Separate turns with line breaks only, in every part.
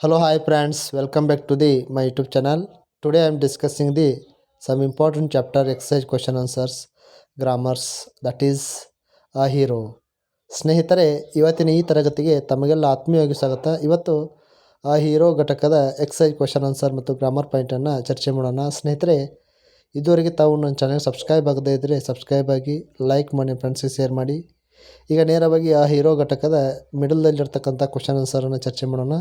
Hello, hi friends. Welcome back to the my YouTube channel. Today I am discussing the some important chapter exercise question answers grammars that is a hero. ಸ್ನೇಹಿತರೆ ಇವತ್ತಿನ ಈ ತರಗತಿಗೆ ತಮಗೆಲ್ಲ ಆತ್ಮೀಯವಾಗಿ ಸ್ವಾಗತ. ಇವತ್ತು ಆ ಹೀರೋ ಘಟಕದ ಎಕ್ಸೈಸ್ ಕ್ವಶನ್ ಆನ್ಸರ್ ಮತ್ತು ಗ್ರಾಮರ್ ಪಾಯಿಂಟನ್ನು ಚರ್ಚೆ ಮಾಡೋಣ. ಸ್ನೇಹಿತರೆ ಇದುವರೆಗೆ ತಾವು ನನ್ನ ಚಾನಲ್ ಸಬ್ಸ್ಕ್ರೈಬ್ ಆಗದೇ ಇದ್ದರೆ ಸಬ್ಸ್ಕ್ರೈಬ್ ಆಗಿ ಲೈಕ್ ಮಾಡಿ ಫ್ರೆಂಡ್ಸ್ಗೆ ಶೇರ್ ಮಾಡಿ. ಈಗ ನೇರವಾಗಿ ಆ ಹೀರೋ ಘಟಕದ ಮಿಡಲ್ದಲ್ಲಿರ್ತಕ್ಕಂಥ ಕ್ವಶನ್ ಆನ್ಸರನ್ನು ಚರ್ಚೆ ಮಾಡೋಣ.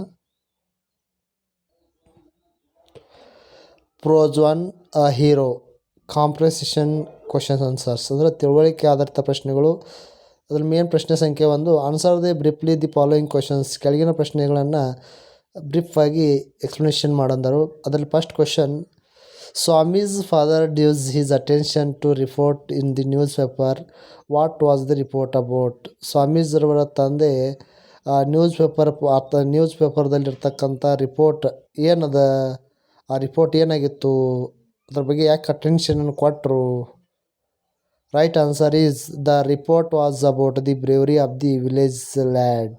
Prose one a hero comprehension question answers ಅಂದರೆ ತಿಳುವಳಿಕೆ ಆಧಾರಿತ ಪ್ರಶ್ನೆಗಳು. ಅದ್ರ ಮೇನ್ ಪ್ರಶ್ನೆ ಸಂಖ್ಯೆ 1, answer the briefly the following questions. ಕೆಳಗಿನ ಪ್ರಶ್ನೆಗಳನ್ನು ಬ್ರೀಫ್ ಆಗಿ ಎಕ್ಸ್ಪ್ಲನೇಷನ್ ಮಾಡಂದರು. ಅದರಲ್ಲಿ first question, Swami's father dues his attention to report in the news paper. What was the report about? ಸ್ವಾಮೀಸ್ರವರ ತಂದೆ ನ್ಯೂಸ್ ಪೇಪರ್ದಲ್ಲಿರ್ತಕ್ಕಂಥ ರಿಪೋರ್ಟ್ ಏನದ, ಆ ರಿಪೋರ್ಟ್ ಏನಾಗಿತ್ತು, ಅದ್ರ ಬಗ್ಗೆ ಯಾಕೆ ಅಟೆನ್ಷನನ್ನು ಕೊಟ್ಟರು? Right answer is the report was about the bravery of the village lead.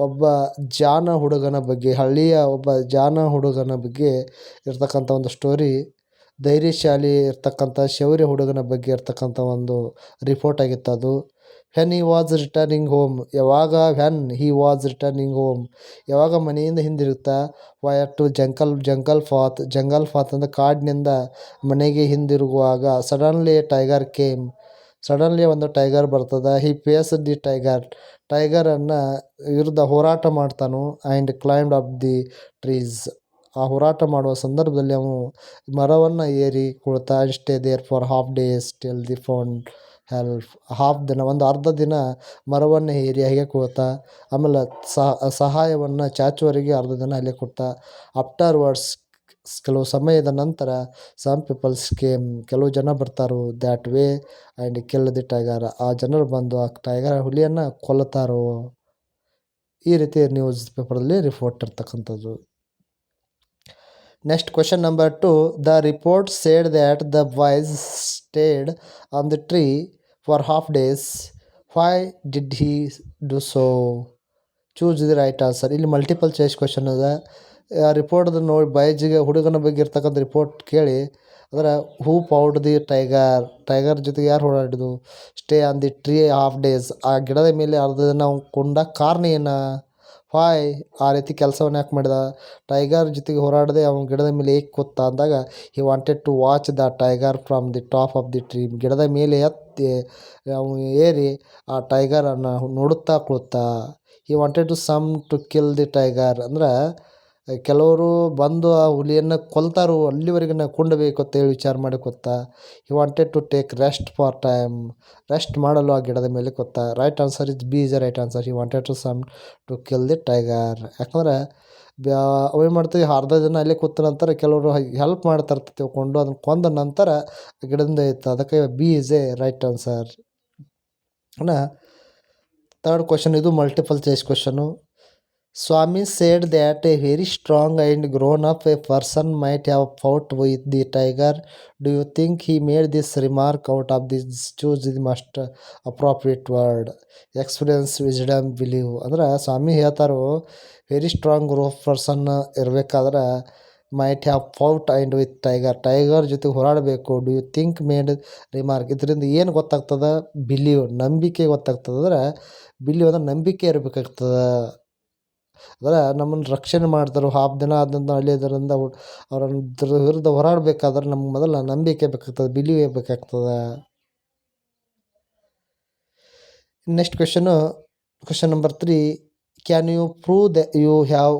ಒಬ್ಬ ಜಾಣ ಹುಡುಗನ ಬಗ್ಗೆ, ಹಳ್ಳಿಯ ಒಬ್ಬ ಜಾಣ ಹುಡುಗನ ಬಗ್ಗೆ ಇರ್ತಕ್ಕಂಥ ಒಂದು ಸ್ಟೋರಿ. ಧೈರ್ಯಶಾಲಿ ಇರ್ತಕ್ಕಂಥ ಶೌರ್ಯ ಹುಡುಗನ ಬಗ್ಗೆ ಇರ್ತಕ್ಕಂಥ ಒಂದು ರಿಪೋರ್ಟ್ ಆಗಿತ್ತು ಅದು. When he was returning home, ಯಾವಾಗ ಮನೆಯಿಂದ ಹಿಂದಿರುತ್ತಾ, ವಯರ್ ಟು ಜಂಗಲ್ ಫಾತ್ ಅಂದರೆ ಕಾಡಿನಿಂದ ಮನೆಗೆ ಹಿಂದಿರುಗುವಾಗ, ಸಡನ್ಲಿ ಒಂದು ಟೈಗರ್ ಬರ್ತದೆ. ಹಿ ಫೇಸ್ ದಿ ಟೈಗರನ್ನು ವಿರುದ್ಧ ಹೋರಾಟ ಮಾಡ್ತಾನು. And climbed up the trees, ಆ ಹೋರಾಟ ಮಾಡುವ ಸಂದರ್ಭದಲ್ಲಿ ಅವನು ಮರವನ್ನು ಏರಿ ಕುಳಿತ. Stay there for half days till the found help. ಒಂದು ಅರ್ಧ ದಿನ ಮರವನ್ನು ಏರಿ ಹಾಗೆ ಕುಳಿತ. ಆಮೇಲೆ ಸಹಾಯವನ್ನು ಚಾಚುವರಿಗೆ ಅರ್ಧ ದಿನ ಅಲ್ಲೇ ಕೊಡ್ತ. ಆಫ್ಟರ್ವರ್ಡ್ಸ್, ಕೆಲವು ಸಮಯದ ನಂತರ, ಸಮ್ ಪೀಪಲ್ಸ್ ಕೇಮ್, ಕೆಲವು ಜನ ಬರ್ತಾರೋ, that way and kill the tiger, ಆ ಜನರು ಬಂದು ಆ ಟೈಗರ್ ಹುಲಿಯನ್ನು ಕೊಲ್ಲುತ್ತಾರೋ. ಈ ರೀತಿ ನ್ಯೂಸ್ ಪೇಪರಲ್ಲಿ ರಿಪೋರ್ಟ್ ಇರ್ತಕ್ಕಂಥದ್ದು. Next question number 2, the report said that the boys stayed on the tree for half days. Why did he do so? Choose the right answer. ಇಲ್ಲಿ multiple choice question ಅದ. ರಿಪೋರ್ಟ್ದು ನೋಡಿ ಬಾಯ್ಜಿಗೆ ಹುಡುಗನ ಬಗ್ಗೆ ಇರ್ತಕ್ಕಂಥ ರಿಪೋರ್ಟ್ ಕೇಳಿ, ಅದರ ಹೂ ಪೌಡ್ ದಿ ಟೈಗರ್ ಜೊತೆಗೆ ಯಾರು ಓಡಾಡಿದ್ದು? Stay on the tree half days, ಆ ಗಿಡದ ಮೇಲೆ ಅರ್ಧ ದಿನ ಅವ್ನು ಕೊಂಡ ಕಾರಣ ಏನ? ವಾಯ್ ಆ ರೀತಿ ಕೆಲಸವನ್ನು ಯಾಕೆ ಮಾಡಿದ? ಟೈಗರ್ ಜೊತೆಗೆ ಹೋರಾಡದೆ ಅವನ ಗಿಡದ ಮೇಲೆ ಏಕೆ ಕೂತ ಅಂದಾಗ, he wanted to watch the tiger from the top of the tree, ಗಿಡದ ಮೇಲೆ ಎತ್ತಿ ಅವನು ಏರಿ ಆ ಟೈಗರನ್ನು ನೋಡುತ್ತಾ ಕುಳಿತ. He wanted to kill the tiger ಅಂದ್ರೆ ಕೆಲವರು ಬಂದು ಆ ಹುಲಿಯನ್ನು ಕೊಲ್ತಾರೋ ಅಲ್ಲಿವರೆಗೆ ನಾವು ಕೊಂಡಬೇಕು ಅಂತೇಳಿ ವಿಚಾರ ಮಾಡಿ ಕೊತ್ತ. He wanted to take rest ಮಾಡಲು ಆ ಗಿಡದ ಮೇಲೆ ಕೊತ್ತ. Right answer is B is the right answer. He wanted to kill the tiger. ಯಾಕಂದ್ರೆ ಅವೇನು ಮಾಡ್ತೀವಿ, ಅರ್ಧ ದಿನ ಅಲ್ಲೇ ಕೂತ ನಂತರ ಕೆಲವರು ಹೆಲ್ಪ್ ಮಾಡ್ತಾರೆ ತಿಳ್ಕೊಂಡು ಅದನ್ನು ಕೊಂದ ನಂತರ ಗಿಡದಿಂದ ಇತ್ತು. ಅದಕ್ಕೆ B is A right answer. Third question, ಇದು multiple choice question. Swami said that a very strong and grown-up a person might have fought with the tiger. Do you think he made this remark out of this? Choose the most appropriate word. Experience, wisdom, believe. ಅಂದ್ರೆ ಸ್ವಾಮಿ ಹೇಳ್ತಾರೋ, very strong grown person ಇರಬೇಕಾದ್ರೆ might have fought and with tiger ಜೊತೆ ಹೋರಾಡಬೇಕು. Do you think made remark, ಇದರಿಂದ ಏನು ಗೊತ್ತಾಗ್ತದೆ? Believe, ನಂಬಿಕೆ ಗೊತ್ತಾಗ್ತದೆ. ಅಂದ್ರೆ ಬಿಲೀವ್ ಅಂದ್ರೆ ನಂಬಿಕೆ ಇರಬೇಕಾಗ್ತದೆ. ಅಂದ್ರೆ ನಮ್ಮನ್ನು ರಕ್ಷಣೆ ಮಾಡ್ತಾರೆ. ಹಾಫ್ ದಿನ ಆದಂತ ಹಳ್ಳಿಯದರಿಂದ ಅವರ ವಿರುದ್ಧ ಹೋರಾಡಬೇಕಾದ್ರೆ ನಮ್ಗೆ ಮೊದಲು ನಂಬಿಕೆ ಬೇಕಾಗ್ತದೆ, ಬಿಲೀವ್ ಬೇಕಾಗ್ತದೆ. Next question number 3, can you prove you have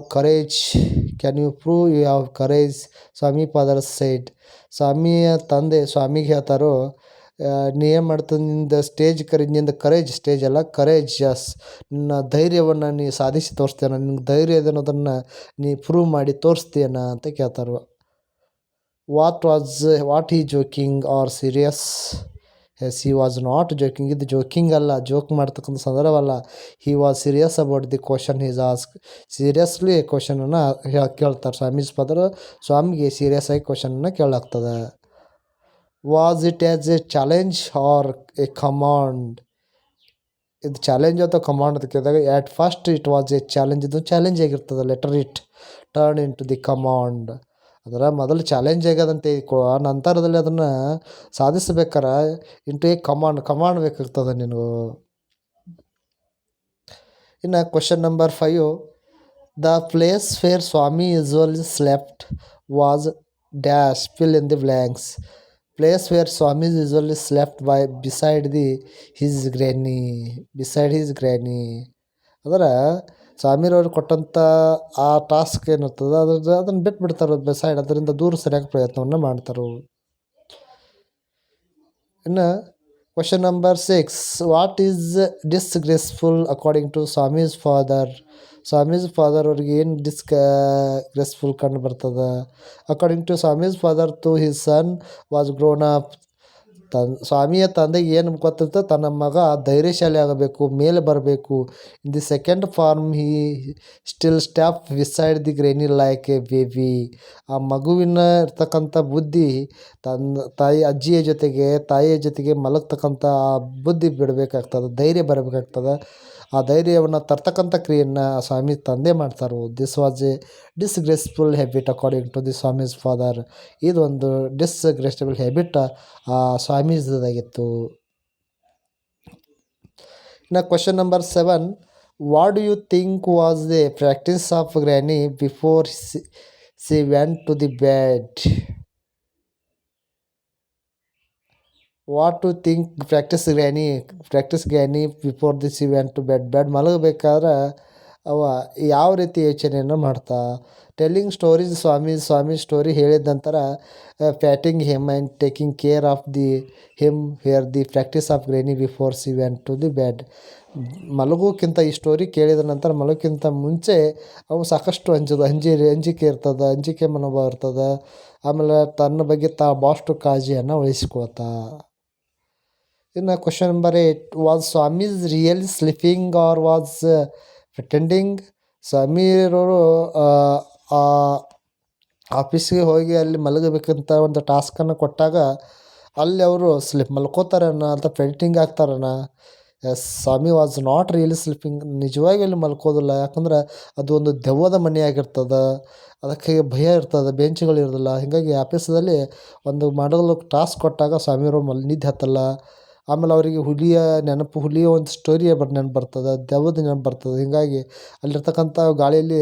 courage? Swami father side, ಸ್ವಾಮಿಯ ತಂದೆ ಸ್ವಾಮಿಗೆ ಹೇಳ್ತಾರೋ, ನೀ ಏನು ಮಾಡ್ತದೆ, ನಿಂದ ಕರೇಜ್ ಜಸ್, ನಿನ್ನ ಧೈರ್ಯವನ್ನು ನೀ ಸಾಧಿಸಿ ತೋರಿಸ್ತೇನ, ನಿನ್ಗೆ ಧೈರ್ಯ ಇದೆ ಅನ್ನೋದನ್ನು ನೀ ಪ್ರೂವ್ ಮಾಡಿ ತೋರಿಸ್ತೇನ ಅಂತ ಕೇಳ್ತಾರೋ. What he joking or serious? Yes, he was not joking. ಇದು ಜೋಕಿಂಗ್ ಅಲ್ಲ, ಜೋಕ್ ಮಾಡ್ತಕ್ಕಂಥ ಸಂದರ್ಭವಲ್ಲ. He was serious about the question is ask. Seriously ಕ್ವಶನನ್ನು ಕೇಳ್ತಾರೆ ಸ್ವಾಮಿಗೆ ಸೀರಿಯಸ್ ಆಗಿ ಕ್ವಶನನ್ನು ಕೇಳಲಾಗ್ತದೆ. Was it as a challenge or a command? ಇದು ಚಾಲೆಂಜ್ ಅಥವಾ ಕಮಾಂಡ್ ಅಂತ ಕೇಳಿದಾಗ at first it was a challenge, ಇದು ಚಾಲೆಂಜ್ ಆಗಿರ್ತದೆ. Later it turn into the command, ಅಂದ್ರೆ ಮೊದಲು ಚಾಲೆಂಜ್ ಆಗ್ಯದಂತೆ ನಂತರದಲ್ಲಿ ಅದನ್ನು ಸಾಧಿಸಬೇಕಾರೆ ಇಂಟು ಎ ಕಮಾಂಡ್ ಬೇಕಾಗ್ತದೆ ನೀನು. ಇನ್ನು question number 5, the place where Swami usually slept was dash fill in the blanks. Place where Swami usually slept beside his granny. ಅಂದ್ರೆ ಸ್ವಾಮಿರವ್ರು ಕೊಟ್ಟಂಥ ಆ ಟಾಸ್ಕ್ ಏನಿರ್ತದೆ ಅದನ್ನು ಬಿಟ್ಬಿಡ್ತಾರೆ ಬಿಸೈಡ್, ಅದರಿಂದ ದೂರ ಸರಿಯಾಗಿ ಪ್ರಯತ್ನವನ್ನು ಮಾಡ್ತಾರೆ. ಇನ್ನು question number 6, what is disgraceful according to Swami's father. Swami's father ಅವ್ರಿಗೆ ಏನು ಡಿಸ್ಗ್ರೇಸ್ಫುಲ್ ಕಂಡು ಬರ್ತದೆ. According to Swami's father to his son was grown up. ಸ್ವಾಮಿಯ ತಂದೆಗೆ ಏನು ಗೊತ್ತಿರ್ತದೆ, ತನ್ನ ಮಗ ಧೈರ್ಯಶಾಲಿ ಆಗಬೇಕು, ಮೇಲೆ ಬರಬೇಕು. In the second form he still stop beside the granny like a baby. ಆ ಮಗುವಿನ ಇರ್ತಕ್ಕಂಥ ಬುದ್ಧಿ ಅಜ್ಜಿಯ ತಾಯಿಯ ಜೊತೆಗೆ ಮಲಗ್ತಕ್ಕಂಥ ಆ ಬುದ್ಧಿ ಬಿಡಬೇಕಾಗ್ತದೆ, ಧೈರ್ಯ ಬರಬೇಕಾಗ್ತದೆ. ಆ ಧೈರ್ಯವನ್ನು ತರ್ತಕ್ಕಂಥ ಕ್ರಿಯೆಯನ್ನು ಸ್ವಾಮಿ ತಂದೆ ಮಾಡ್ತಾರೆ. This was a disgraceful habit according to the Swami's father. ಇದೊಂದು ಡಿಸ್ಗ್ರೇಸ್ಫುಲ್ ಹ್ಯಾಬಿಟ್ ಆ ಸ್ವಾಮೀಜಿದಾಗಿತ್ತು. ಇನ್ನು question number 7, what do you think was the practice of granny before she went to the bed. What to think practice granny before this event to bed ಮಲಗಬೇಕಾದ್ರೆ ಅವ ಯಾವ ರೀತಿ ಯೋಚನೆಯನ್ನು ಮಾಡ್ತಾ. ಟೆಲ್ಲಿಂಗ್ ಸ್ಟೋರೀಸ್ ಸ್ವಾಮಿ story ಹೇಳಿದ ನಂತರ patting him and taking care of the him where the practice of granny before she went to the bed. ಮಲಗೋಕ್ಕಿಂತ ಈ ಸ್ಟೋರಿ ಕೇಳಿದ ನಂತರ ಮಲಗೋಕ್ಕಿಂತ ಮುಂಚೆ ಅವು ಸಾಕಷ್ಟು ಅಂಜಿಕೆ ಮನೋಭಾವ ಇರ್ತದೆ. ಆಮೇಲೆ ತನ್ನ ಬಗ್ಗೆ ಭಾಳಷ್ಟು ಕಾಳಜಿಯನ್ನು ವಹಿಸ್ಕೊಳ್ತಾ. ಇನ್ನು question number 8, was Swami's really sleeping R was pretending. ಸ್ವಾಮಿಯವರು ಆಫೀಸಿಗೆ ಹೋಗಿ ಅಲ್ಲಿ ಮಲಗಬೇಕಂತ ಒಂದು ಟಾಸ್ಕನ್ನು ಕೊಟ್ಟಾಗ ಅಲ್ಲಿ ಅವರು ಮಲ್ಕೋತಾರಣ್ಣ ಅಂತ ಪ್ರಿಟೆಂಡಿಂಗ್ ಆಗ್ತಾರಣ್ಣ. Swami was not really sleeping, ನಿಜವಾಗಿ ಅಲ್ಲಿ ಮಲ್ಕೋದಿಲ್ಲ. ಯಾಕಂದ್ರೆ ಅದು ಒಂದು ದೆವ್ವದ ಮನೆಯಾಗಿರ್ತದೆ, ಅದಕ್ಕೆ ಭಯ ಇರ್ತದೆ, ಬೆಂಚುಗಳು ಇರೋದಿಲ್ಲ. ಹೀಗಾಗಿ ಆಫೀಸಲ್ಲಿ ಒಂದು ಮಾಡಲು ಟಾಸ್ಕ್ ಕೊಟ್ಟಾಗ ಸ್ವಾಮಿಯವರು ನಿದ್ದೆ ಹತ್ತಲ್ಲ. ಆಮೇಲೆ ಅವರಿಗೆ ಹುಲಿಯ ಒಂದು ಸ್ಟೋರಿ ನೆನಪು ಬರ್ತದೆ, ದೆವ್ವದ ನೆನಪು ಬರ್ತದೆ. ಹೀಗಾಗಿ ಅಲ್ಲಿರ್ತಕ್ಕಂಥ ಗಾಳಿಯಲ್ಲಿ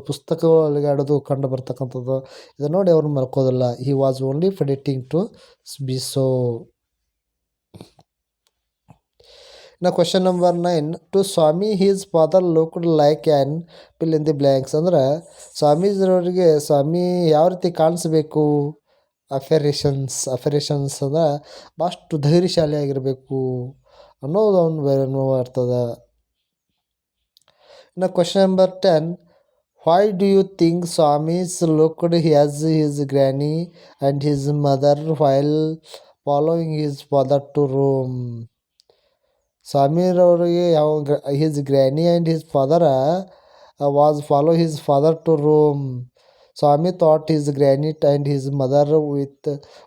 ಪುಸ್ತಕಗಳು ಅಲುಗಾಡೋದು ಕಂಡು ಬರ್ತಕ್ಕಂಥದ್ದು. ಇದನ್ನು ನೋಡಿ ಅವರು ಮಲ್ಕೋದಿಲ್ಲ. He was only predicting to be so. ಇನ್ನು question number 9, to Swami his father looked like an fill in the blanks. ಅಂದ್ರೆ ಸ್ವಾಮೀಜಿರವರಿಗೆ ಸ್ವಾಮಿ ಯಾವ ರೀತಿ ಕಾಣಿಸ್ಬೇಕು. ಅಫೆರೇಷನ್ಸ್ ಅಂದ್ರೆ ಭಾಳಷ್ಟು ಧೈರ್ಯಶಾಲಿ ಆಗಿರಬೇಕು ಅನ್ನೋದು ಅವನು ನೋವು ಇರ್ತದೆ. ಇನ್ನು question number 10, why do you think Swami's looked his granny and his mother while following his father to room. ಸ್ವಾಮಿರವರಿಗೆ his granny and his father was follow his father to room. Swami thought his granny and his mother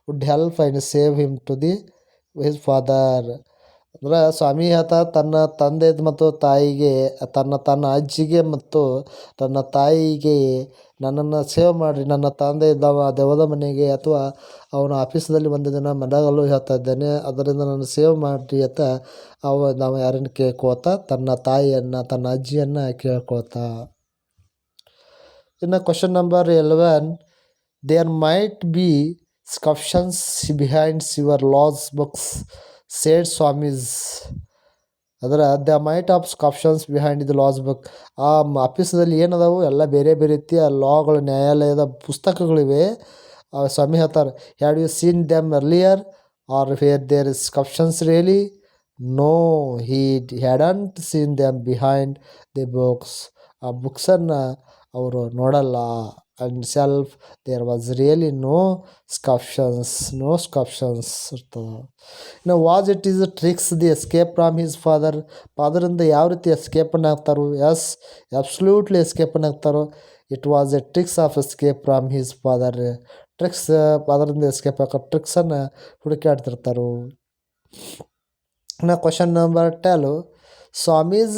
would help and save him to his father. ಅಂದ್ರೆ ಸ್ವಾಮಿ ತನ್ನ ತಂದೆ ಮತ್ತು ತಾಯಿಗೆ, ತನ್ನ ಅಜ್ಜಿಗೆ ಮತ್ತು ತನ್ನ ತಾಯಿಗೆ ನನ್ನನ್ನು ಸೇವ್ ಮಾಡಿರಿ, ನನ್ನ ತಂದೆ ಇದ್ದಾವ ದೆವ್ವದ ಮನೆಗೆ ಅಥವಾ ಅವನ ಆಫೀಸದಲ್ಲಿ ಒಂದು ದಿನ ಮಲಗಲು ಹೇಳ್ತಾ ಇದ್ದೇನೆ, ಅದರಿಂದ ನನ್ನ ಸೇವ್ ಮಾಡಿರಿ ಅಂತ ನಾವು ಯಾರನ್ನು ಕೇಳ್ಕೊಳ್ತಾ, ತನ್ನ ತಾಯಿಯನ್ನು ತನ್ನ ಅಜ್ಜಿಯನ್ನು ಕೇಳ್ಕೊಳ್ತಾ. ಇನ್ನು question number 11, there might be scorpions behinds your law books said Swami's. ಅಂದ್ರೆ the might of scorpions behind the law book. ಆ ಆಫೀಸದಲ್ಲಿ ಏನದಾವು ಎಲ್ಲ ಬೇರೆ ಬೇರೆ ರೀತಿಯ ಲಾಗಳು, ನ್ಯಾಯಾಲಯದ ಪುಸ್ತಕಗಳಿವೆ. ಸ್ವಾಮಿ ಹೇಳ್ತಾರೆ, had you seen them earlier or were there is scorpions really. No, he hadn't seen them behind the books. ಆ ಬುಕ್ಸನ್ನು ಅವರು ನೋಡಲ್ಲ. And self there was really no scorpions ಇರ್ತದೆ. ಇನ್ನು was it is tricks the escape from his ಫಾದರಿಂದ ಯಾವ ರೀತಿ ಎಸ್ಕೇಪನ್ನು ಆಗ್ತಾರೋ. ಎಸ್, ಅಬ್ಸಲ್ಯೂಟ್ಲಿ ಎಸ್ಕೇಪನ್ನು ಆಗ್ತಾರೋ. It was a tricks of escape from his father. ಫಾದರಿಂದ ಎಸ್ಕೇಪ್ ಆಗೋ ಟ್ರಿಕ್ಸನ್ನು ಹುಡುಕಾಡ್ತಿರ್ತಾರೆ. ಇನ್ನು question number 12, Swami's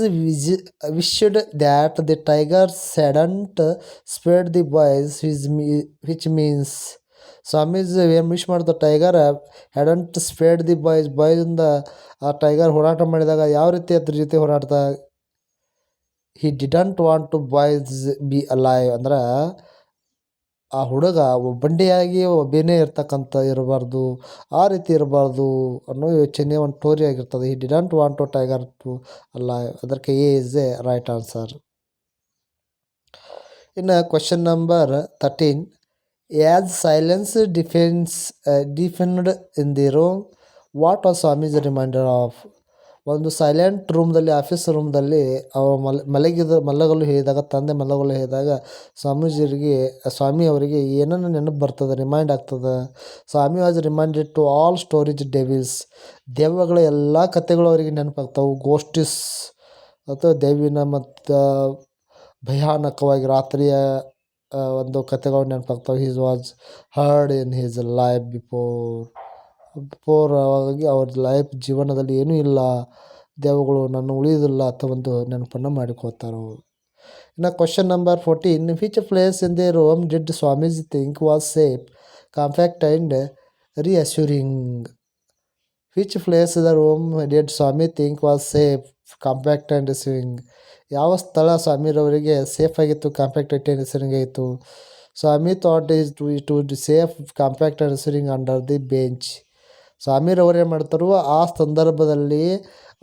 wished that the tigers hadn't spared the boys, which means Swami's ಏನು ವಿಶ್ ಮಾಡ್ದ ಟೈಗರ್ ಹ್ಯಾಡಂಟ್ ಸ್ಪೇಡ್ ದಿ ಬಾಯ್ಸಿಂದ ಆ ಟೈಗರ್ ಹೋರಾಟ ಮಾಡಿದಾಗ ಯಾವ ರೀತಿ ಅದ್ರ ಜೊತೆ ಹೋರಾಡ್ದ he didn't want to boys be alive ಅಂದ್ರೆ ಆ ಹುಡುಗ ಒಬ್ಬಂಡಿಯಾಗಿ ಒಬ್ಬನೇ ಇರಬಾರ್ದು ಆ ರೀತಿ ಇರಬಾರ್ದು ಅನ್ನೋ ಯೋಚನೆ ಒಂದು ಟೋರಿ ಆಗಿರ್ತದೆ he didn't want to tiger to alive ಅದಕ್ಕೆ A is A right answer. ಇನ್ನು question number 13 as silence defended in the room, what was Swami's reminder of? ಒಂದು ಸೈಲೆಂಟ್ ರೂಮ್ದಲ್ಲಿ ಆಫೀಸ್ ರೂಮ್ದಲ್ಲಿ ಅವ ಮಲಗಲು ಹೇಳಿದಾಗ ತಂದೆ ಮಲಗಲು ಹೇಳಿದಾಗ ಸ್ವಾಮಿ ಅವರಿಗೆ ಏನನ್ನು ನೆನಪು ಬರ್ತದೆ ರಿಮೈಂಡ್ ಆಗ್ತದೆ. Swami was reminded to all storage devils, ದೆವ್ವಗಳ ಎಲ್ಲ ಕಥೆಗಳು ಅವರಿಗೆ ನೆನಪಾಗ್ತಾವೆ. ಗೋಸ್ಟಿಸ್ ಅಥವಾ ದೆವ್ವಿನ ಮತ್ತು ಭಯಾನಕವಾಗಿ ರಾತ್ರಿಯ ಒಂದು ಕಥೆಗಳು ನೆನಪಾಗ್ತಾವೆ. His was heard in his life before ಆಗಿ ಅವ್ರ ಲೈಫ್ ಜೀವನದಲ್ಲಿ ಏನೂ ಇಲ್ಲ, ದೆವ್ವಗಳು ನನ್ನ ಉಳಿಯೋದಿಲ್ಲ ಅಥವಾ ಒಂದು ನೆನಪನ್ನು ಮಾಡಿಕೊಳ್ತಾರೆ. ಇನ್ನು question number 14 which place in the room did Swamiji think was safe, compact and reassuring? Which place the room did Swami think was safe, compact and receiving? ಯಾವ ಸ್ಥಳ ಸ್ವಾಮಿರವರಿಗೆ ಸೇಫ್ ಆಗಿತ್ತು, ಕಾಂಪ್ಯಾಕ್ಟ್ ಆ್ಯಂಡ್ ರಿಸೀವಿಂಗ್ ಆಗಿತ್ತು? Swami thought is to safe compact and receiving under the bench. ಸ್ವಾಮಿರವರು ಏನು ಮಾಡ್ತಾರೋ ಆ ಸಂದರ್ಭದಲ್ಲಿ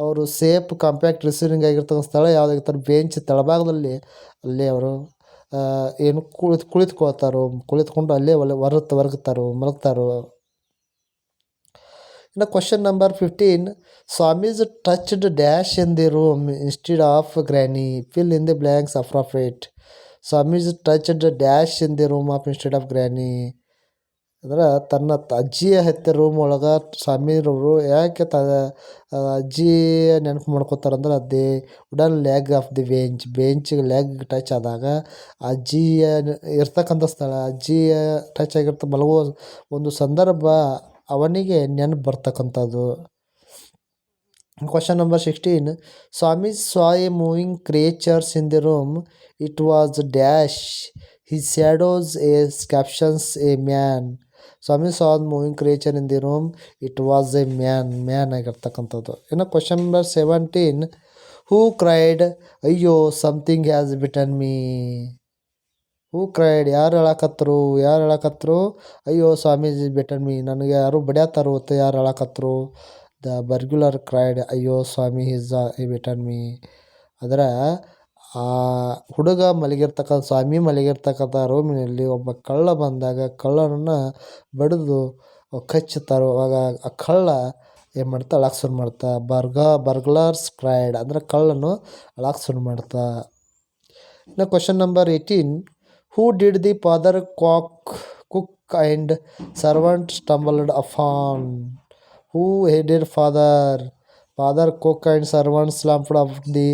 ಅವರು ಸೇಫ್ ಕಾಂಪ್ಯಾಕ್ಟ್ ರಿಸೀವಿಂಗ್ ಆಗಿರ್ತಕ್ಕಂಥ ಸ್ಥಳ ಯಾವುದಾಗಿರ್ತಾರೆ, ಬೆಂಚ್ ತಳಭಾಗದಲ್ಲಿ ಅಲ್ಲೇ ಅವರು ಏನು ಕುಳಿತುಕೊಂಡು ಅಲ್ಲೇ ಮಲಗ್ತಾರೋ. ಇನ್ನು question number 15 Swami's touched dash in the room instead of granny, fill in the blanks appropriate. Swami's touched dash in the room of instead of granny ಅಂದ್ರೆ ತನ್ನ ಅಜ್ಜಿಯ ಹತ್ತಿರ ರೂಮ್ ಒಳಗೆ ಸ್ವಾಮಿರವರು ಯಾಕೆ ಅಜ್ಜಿಯ ನೆನಪು ಮಾಡ್ಕೋತಾರಂದ್ರೆ they wooden leg of the ಬೆಂಚಿಗೆ ಲೆಗ್ ಟಚ್ ಆದಾಗ ಅಜ್ಜಿಯ ಇರ್ತಕ್ಕಂಥ ಸ್ಥಳ ಅಜ್ಜಿಯ ಟಚ್ ಮಲಗುವ ಒಂದು ಸಂದರ್ಭ ಅವನಿಗೆ ನೆನಪು ಬರ್ತಕ್ಕಂಥದ್ದು. Question number 16 Swami saw a moving creatures in the room, it was dash, his shadows as captions a man. Swami saw moving creature in the room, it was a man ಆಗಿರ್ತಕ್ಕಂಥದ್ದು. ಇನ್ನು ಕ್ವಶನ್ ನಂಬರ್ 17 ಹೂ ಕ್ರೈಡ್ ಅಯ್ಯೋ something has bitten me? Who cried ಯಾರು ಹೇಳಕತ್ರು ಅಯ್ಯೋ Swamiji beaten me, ನನಗೆ ಯಾರು ಬಡಿಯತ್ತಾರು ಅಂತ ಯಾರು ಹೇಳಕತ್ರು? ದ ಬರ್ಗ್ಯುಲರ್ ಕ್ರೈಡ್ ಅಯ್ಯೋ ಸ್ವಾಮಿ ಈಸ್ ಬಿಟನ್ ಮೀ. ಅದರ ಆ ಹುಡುಗ ಸ್ವಾಮಿ ಮಲಗಿರ್ತಕ್ಕಂಥ ರೂಮಿನಲ್ಲಿ ಒಬ್ಬ ಕಳ್ಳ ಬಂದಾಗ ಕಳ್ಳನನ್ನು ಬಡಿದು ಕಚ್ಚುತ್ತಾರೋ ಅವಾಗ ಆ ಕಳ್ಳ ಏನು ಮಾಡ್ತಾ ಅಳಕ್ಕೆ ಶುರು ಮಾಡ್ತಾ ಬರ್ಗ್ಲರ್ಸ್ ಕ್ರೈಡ್ ಅಂದರೆ ಕಳ್ಳನು ಅಳಕ್ಕೆ ಶುರು ಮಾಡ್ತಾ. ಇನ್ನು question number 18 who did the father cook and servant stumbled upon? Who did father cook and servants slumped of the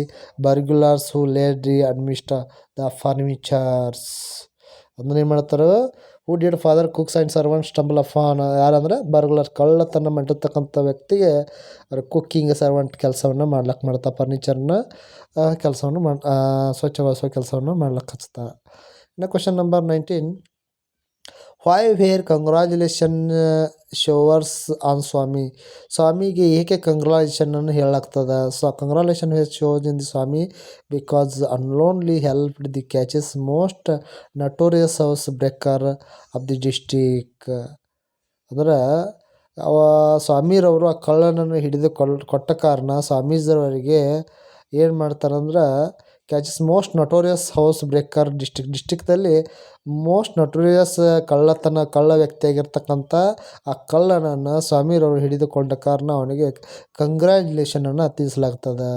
burglars who laid amidst the furnitures. ಅಂದ್ರೆ ಏನು ಮಾಡ್ತಾರೆ, who did father cooks and servant stumble upon ಯಾರಂದ್ರೆ burglar, ಕಳ್ಳತನ ಮಾಡಿರ್ತಕ್ಕಂಥ ವ್ಯಕ್ತಿಗೆ ಅವ್ರ cooking servant ಕೆಲಸವನ್ನು ಮಾಡ್ತಾ ಫರ್ನಿಚರ್ನ ಕೆಲಸವನ್ನು ಸ್ವಚ್ಛಗೊಳಿಸೋ ಕೆಲಸವನ್ನು ಮಾಡ್ಲಿಕ್ಕೆ ಹಚ್ತಾ. ಇನ್ನು question number 19 why were congratulation showers on Swami? ಸ್ವಾಮಿಗೆ ಏಕೆ ಕಂಗ್ರ್ಯಾಚುಲೇಷನನ್ನು ಹೇಳಲಾಗ್ತದೆ? Congratulation shows in the Swami because and only helped the catches most notorious house breaker of the district. ಅಂದ್ರೆ ಸ್ವಾಮಿರವರು ಆ ಕಳ್ಳನನ್ನು ಹಿಡಿದು ಕೊಟ್ಟ ಕಾರಣ ಸ್ವಾಮೀಜಿಯವರಿಗೆ ಏನು ಮಾಡ್ತಾರಂದ್ರೆ catches most notorious house breaker ಡಿಸ್ಟಿಕ್ದಲ್ಲಿ ಮೋಸ್ಟ್ ನಟೋರಿಯಸ್ ಕಳ್ಳ ವ್ಯಕ್ತಿಯಾಗಿರ್ತಕ್ಕಂಥ ಆ ಕಳ್ಳನನ್ನು ಸ್ವಾಮಿರವರು ಹಿಡಿದುಕೊಂಡ ಕಾರಣ ಅವನಿಗೆ ಕಂಗ್ರ್ಯಾಚುಲೇಷನನ್ನು ತಿಳಿಸಲಾಗ್ತದೆ.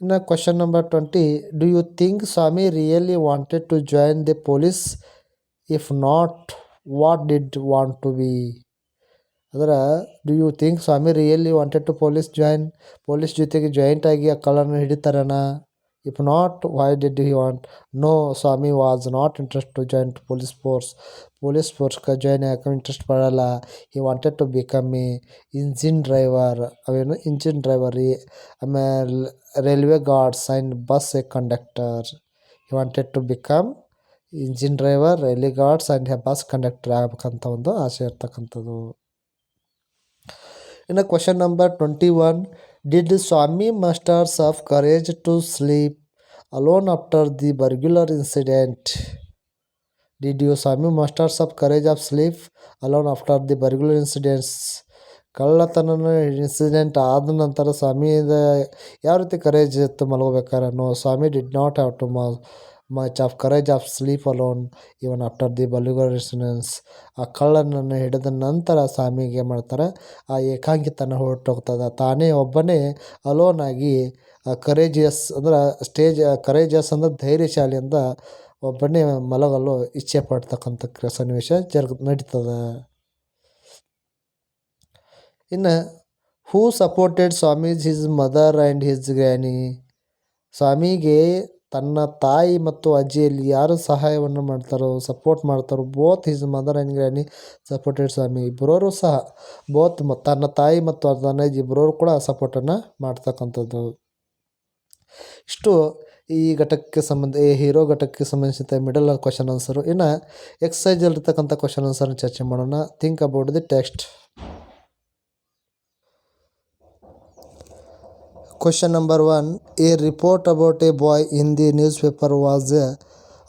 ಇನ್ನು question number 20 do you think Swami really wanted to join the police? If not what did want to be? ಅಂದ್ರೆ do you think Swami really wanted to police ಜೊತೆಗೆ ಜಾಯಿಂಟ್ ಆಗಿ ಆ ಕಳ್ಳನ್ನು ಹಿಡಿತಾರಣ? If not, why did he want? No, Swami was not interested to join police force. Police force ka join ಯಾಕೆ interest ಪಡಲ್ಲ. He wanted to become a engine driver. ಅವೇನು engine driver ರೀ. ಆಮೇಲೆ railway guards and bus conductor. He wanted to become engine driver, railway guards and bus conductor ಆಗಬೇಕಂತ ಒಂದು ಆಸೆ ಇರ್ತಕ್ಕಂಥದ್ದು. ಇನ್ನು question number 21. Did Swami musters of courage to sleep alone after the burglar incident? Did you Swami musters of courage of sleep alone after the burglar incidents? ಕಳ್ಳತನ incident ಆದ ನಂತರ ಸ್ವಾಮಿದ ಯಾವ ರೀತಿ ಕರೇಜ್ ಇತ್ತು ಮಲಗಬೇಕಾದ್ರೆ? No, Swami did not have too much of courage of sleep alone even after the burglar incidence. ಆ ಕಳ್ಳನನ್ನು ಹಿಡಿದ ನಂತರ ಸ್ವಾಮಿಗೆ ಏನು ಮಾಡ್ತಾರೆ, ಆ ಏಕಾಂಗಿತನ ಹೊರಟೋಗ್ತದೆ. ತಾನೇ ಒಬ್ಬನೇ ಅಲೋನಾಗಿ ಕರೇಜಿಯಸ್ ಅಂದ್ರೆ ಕರೇಜಿಯಸ್ ಅಂದ್ರೆ ಧೈರ್ಯಶಾಲಿ ಅಂತ ಒಬ್ಬನೇ ಮಲಗಲು ಇಚ್ಛೆ ಪಡ್ತಕ್ಕಂಥ ಸನ್ನಿವೇಶ ನಡೀತದೆ. ಇನ್ನು who supported Swami's his mother and his granny? ಸ್ವಾಮಿಗೆ ತನ್ನ ತಾಯಿ ಮತ್ತು ಅಜ್ಜಿಯಲ್ಲಿ ಯಾರು ಸಹಾಯವನ್ನು ಮಾಡ್ತಾರೋ, ಸಪೋರ್ಟ್ ಮಾಡ್ತಾರೋ? Both his mother and granny supported Swami. ಇಬ್ಬರೂ ಸಹ ತನ್ನ ತಾಯಿ ಮತ್ತು ತನ್ನ ಅಜ್ಜಿ ಇಬ್ಬರೂ ಕೂಡ ಸಪೋರ್ಟನ್ನು ಮಾಡ್ತಕ್ಕಂಥದ್ದು. ಇಷ್ಟು ಈ ಘಟಕಕ್ಕೆ ಹೀರೋ ಘಟಕಕ್ಕೆ ಸಂಬಂಧಿಸಿದ ಮಿಡಲ್ ಕ್ವಶನ್ ಆನ್ಸರು. ಇನ್ನು ಎಕ್ಸಸೈಜಲ್ಲಿ ಇರ್ತಕ್ಕಂಥ ಕ್ವಶನ್ ಆನ್ಸರ್ನ ಚರ್ಚೆ ಮಾಡೋಣ. Think about the text. Question number 1. A report about a boy in the newspaper was an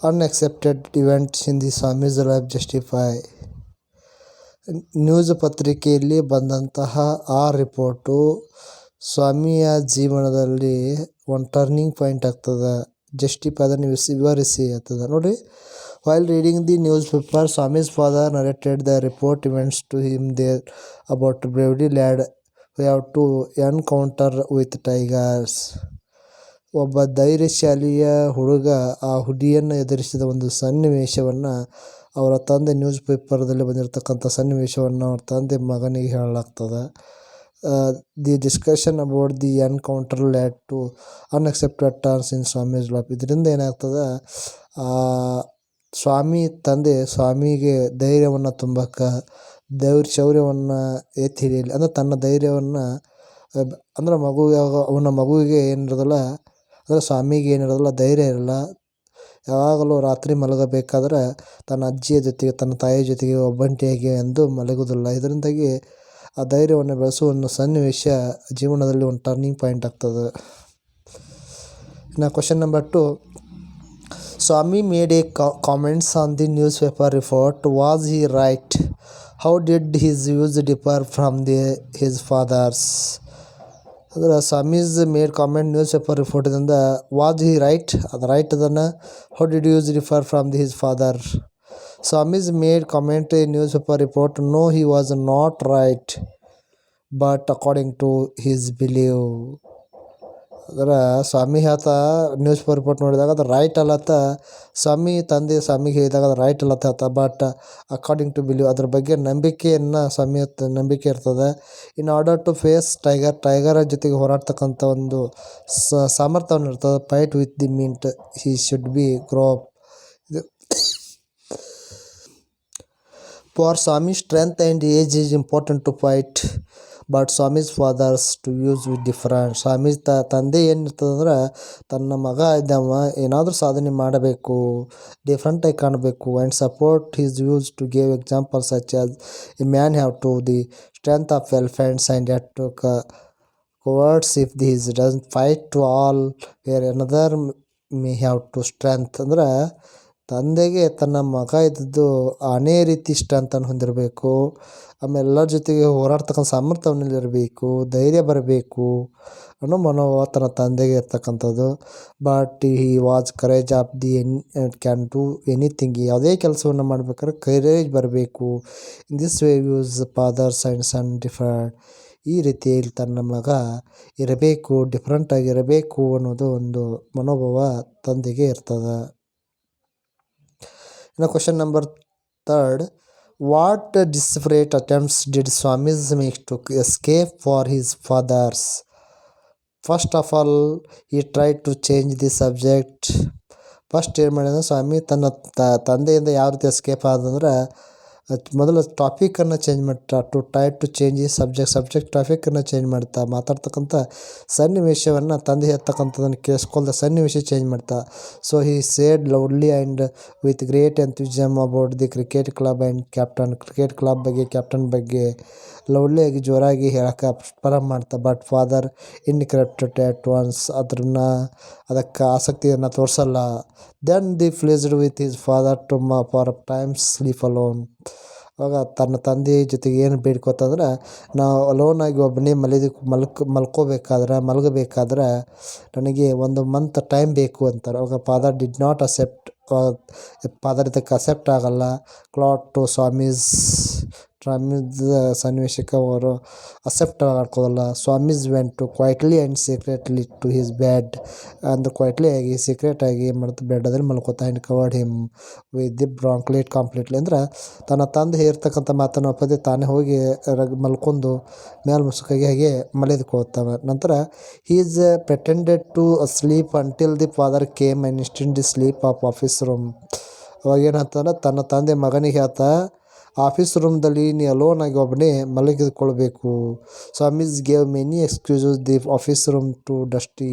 unaccepted event in the Swami's life justify. News ಪತ್ರಿಕೆಯಲ್ಲಿ ಬಂದಂತಹ ಆ ರಿಪೋರ್ಟು ಸ್ವಾಮಿಯ ಜೀವನದಲ್ಲಿ ಒಂದು ಟರ್ನಿಂಗ್ ಪಾಯಿಂಟ್ ಆಗ್ತದೆ. ಜಸ್ಟಿಫೈ ಅದನ್ನು ವಿವರಿಸಿ ಆಗ್ತದೆ ನೋಡಿ. While reading the newspaper, Swami's father narrated the report events to him there about bravery lad who have to encounter with tigers. ಒಬ್ಬ ಧೈರ್ಯಶಾಲಿಯ ಹುಡುಗ ಆ ಹುಲಿಯನ್ನು ಎದುರಿಸಿದ ಒಂದು ಸನ್ನಿವೇಶವನ್ನು ಅವರ ತಂದೆ ನ್ಯೂಸ್ ಪೇಪರ್ದಲ್ಲಿ ಬಂದಿರತಕ್ಕಂಥ ಸನ್ನಿವೇಶವನ್ನು ಅವ್ರ ತಂದೆ ಮಗನಿಗೆ ಹೇಳಲಾಗ್ತದೆ. The discussion about the encounter led to unaccepted turns in Swami's life. ಇದರಿಂದ ಏನಾಗ್ತದೆ, ಸ್ವಾಮಿಗೆ ಧೈರ್ಯವನ್ನು ತುಂಬಕ್ಕೆ, ಶೌರ್ಯವನ್ನು ಎತ್ತಿ ಹಿಡಿಯಲಿ ಅಂದರೆ ತನ್ನ ಧೈರ್ಯವನ್ನು ಅಂದ್ರೆ ಅವನ ಮಗುವಿಗೆ ಏನಿರೋದಿಲ್ಲ ಅಂದರೆ ಸ್ವಾಮಿಗೆ ಏನಿರೋದಿಲ್ಲ, ಧೈರ್ಯ ಇರಲ್ಲ. ಯಾವಾಗಲೂ ರಾತ್ರಿ ಮಲಗಬೇಕಾದ್ರೆ ತನ್ನ ಅಜ್ಜಿಯ ಜೊತೆಗೆ ತನ್ನ ತಾಯಿಯ ಜೊತೆಗೆ ಒಬ್ಬಂಟಿಯಾಗಿ ಎಂದು ಮಲಗುವುದಿಲ್ಲ. ಇದರಿಂದಾಗಿ ಆ ಧೈರ್ಯವನ್ನು ಬೆಳೆಸುವ ಒಂದು ಸನ್ನಿವೇಶ ಜೀವನದಲ್ಲಿ ಒಂದು ಟರ್ನಿಂಗ್ ಪಾಯಿಂಟ್ ಆಗ್ತದೆ. ಇನ್ನು question number 2. Swami made a comments on the newspaper report. Was he right? How did his views differ from his father's? ಅಂದರೆ Swami's made comment newspaper ರಿಪೋರ್ಟಿಂದ ವಾಸ್ ಹಿ ರೈಟ್, ಅದು ರೈಟ್ ಅದನ್ನು. How did use differ from his father? Swami's made comment a newspaper report. No, he was not right but according to his believe. ಅಂದ್ರೆ ಸ್ವಾಮಿ ಹೇಳ್ತ news paper report ನೋಡಿದಾಗ ಅದು right ಅಲ್ಲತ್ತ, ತಂದೆ ಸ್ವಾಮಿಗೆ ಹೇಳಿದಾಗ ಅದು ರೈಟ್ ಅಲ್ಲತ್ತ ಹೇಳ್ತಾ. ಬಟ್ ಅಕಾರ್ಡಿಂಗ್ ಟು ಬಿಲೀವ್ ಅದ್ರ ಬಗ್ಗೆ ನಂಬಿಕೆ ಇರ್ತದೆ. In order to face tiger ಜೊತೆಗೆ ಹೋರಾಡ್ತಕ್ಕಂಥ ಒಂದು ಸಾಮರ್ಥ್ಯವನ್ನು ಇರ್ತದೆ. Fight with the mint he should be grow up. For Swami strength and age is important to fight but Swami's father's to use with different. Swami ತಂದೆ ಏನಿರ್ತದಂದ್ರೆ ತನ್ನ ಮಗ ಇದ್ದವ ಏನಾದರೂ ಸಾಧನೆ ಮಾಡಬೇಕು, ಡಿಫ್ರೆಂಟಾಗಿ ಕಾಣಬೇಕು. And support his use to give example such as a man have to the strength of elephants and yet to cowards if this doesn't fight to all where another may have to strength. ಅಂದ್ರೆ ತಂದೆಗೆ ತನ್ನ ಮಗ ಇದ್ದದ್ದು ಅನೇ ರೀತಿ ಸ್ಟ್ರೆಂತನ್ನು ಹೊಂದಿರಬೇಕು. ಆಮೇಲೆ ಎಲ್ಲರ ಜೊತೆಗೆ ಹೋರಾಡ್ತಕ್ಕಂಥ ಸಾಮರ್ಥ್ಯವನ್ನಿರಬೇಕು, ಧೈರ್ಯ ಬರಬೇಕು ಅನ್ನೋ ಮನೋಭಾವ ತನ್ನ ತಂದೆಗೆ ಇರ್ತಕ್ಕಂಥದ್ದು. But he was courage of the can do anything. ಯಾವುದೇ ಕೆಲಸವನ್ನು ಮಾಡ್ಬೇಕಾದ್ರೆ ಕರೇಜ್ ಬರಬೇಕು. In this way use fathers and son different. ಈ ರೀತಿಯಲ್ಲಿ ತನ್ನ ಮಗ ಇರಬೇಕು, ಡಿಫ್ರೆಂಟಾಗಿರಬೇಕು ಅನ್ನೋದು ಒಂದು ಮನೋಭಾವ ತಂದೆಗೆ ಇರ್ತದೆ. ಇನ್ನು question number 3. What desperate attempts did Swamis make to escape for his fathers? First of all he try to change the subject. First ಏನು ಮಾಡಿದ ಸ್ವಾಮಿ ತನ್ನ ತಂದೆಯಿಂದ ಯಾವ ರೀತಿ ಎಸ್ಕೇಪ್ ಆದಂದ್ರೆ ಮೊದಲು ಟಾಪಿಕನ್ನು ಚೇಂಜ್ ಮಾಡ್ತಾ ಟು ಟ್ರೈ ಟು ಚೇಂಜ್ ಈ ಸಬ್ಜೆಕ್ಟ್ ಟಾಪಿಕನ್ನು ಚೇಂಜ್ ಮಾಡ್ತಾ ಮಾತಾಡ್ತಕ್ಕಂಥ ಸನ್ನಿವೇಶವನ್ನು ತಂದೆ ಹೇಳ್ತಕ್ಕಂಥದ್ದನ್ನು ಕೇಳಿಸ್ಕೊಳ್ದ ಸನ್ನಿವೇಶ ಚೇಂಜ್ ಮಾಡ್ತಾ. So he said loudly and with great enthusiasm about the cricket club and captain. Cricket club ಬಗ್ಗೆ ಕ್ಯಾಪ್ಟನ್ ಬಗ್ಗೆ ಲೌಡ್ಲಿಯಾಗಿ ಜೋರಾಗಿ ಹೇಳಕ್ಕೆ ಪ್ರಾರಂಭ ಮಾಡ್ತಾ. But father interrupted at once, ಅದಕ್ಕೆ ಆಸಕ್ತಿಯನ್ನು ತೋರಿಸಲ್ಲ. Then the pleaded with his father to for times sleep alone. ಅವಾಗ ತನ್ನ ತಂದೆ ಜೊತೆಗೆ ಏನು ಬೇಡ್ಕೋತಂದ್ರೆ ನಾವು ಅಲೋನಾಗಿ ಒಬ್ಬನೇ ಮಲಗಬೇಕಾದ್ರೆ ನನಗೆ 1 ಮಂತ್ ಟೈಮ್ ಬೇಕು ಅಂತಾರೆ. ಅವಾಗ father did not accept. Father ಇದಕ್ಕೆ ಅಕ್ಸೆಪ್ಟ್ ಆಗಲ್ಲ. ಕ್ಲಾಟ್ ಟು ಸ್ವಾಮೀಸ್ ಸನ್ನಿವೇಶಕ್ಕೆ ಅವರು ಅಕ್ಸೆಪ್ಟ್ ಮಾಡ್ಕೋದಲ್ಲ. Swami's went to quietly and secretly to his bed. ಅಂದ್ರೆ ಕ್ವೈಟ್ಲಿ ಆಗಿ ಸೀಕ್ರೆಟಾಗಿ ಏನು ಮಾಡ್ತಾ ಬೆಡ್ದಲ್ಲಿ ಮಲ್ಕೋತಾ and covered him with the blanket completely. ಅಂದ್ರೆ ತನ್ನ ತಂದೆ ಹೇರ್ತಕ್ಕಂಥ ಮಾತನ್ನು ಒಪ್ಪದೆ ತಾನೇ ಹೋಗಿ ಮಲ್ಕೊಂಡು ಮೇಲೆ ಮುಸುಕಾಗಿ ಹಾಗೆ ಮಲೆದುಕೊಳ್ತಾವೆ. ನಂತರ he is pretended to sleep until the father came and instant the sleep of office room. ಅವಾಗ ಏನಂತಂದ್ರೆ ತನ್ನ ತಂದೆ ಮಗನಿಗೆ ಹೇಳ್ತಾ ಆಫೀಸ್ ರೂಮ್ದಲ್ಲಿ ನೀ ಅಲೋನ್ ಆಗಿ ಒಬ್ಬನೇ ಮಲಗಿದ್ಕೊಳ್ಬೇಕು. Swami's gave many excuses the office room to dusty.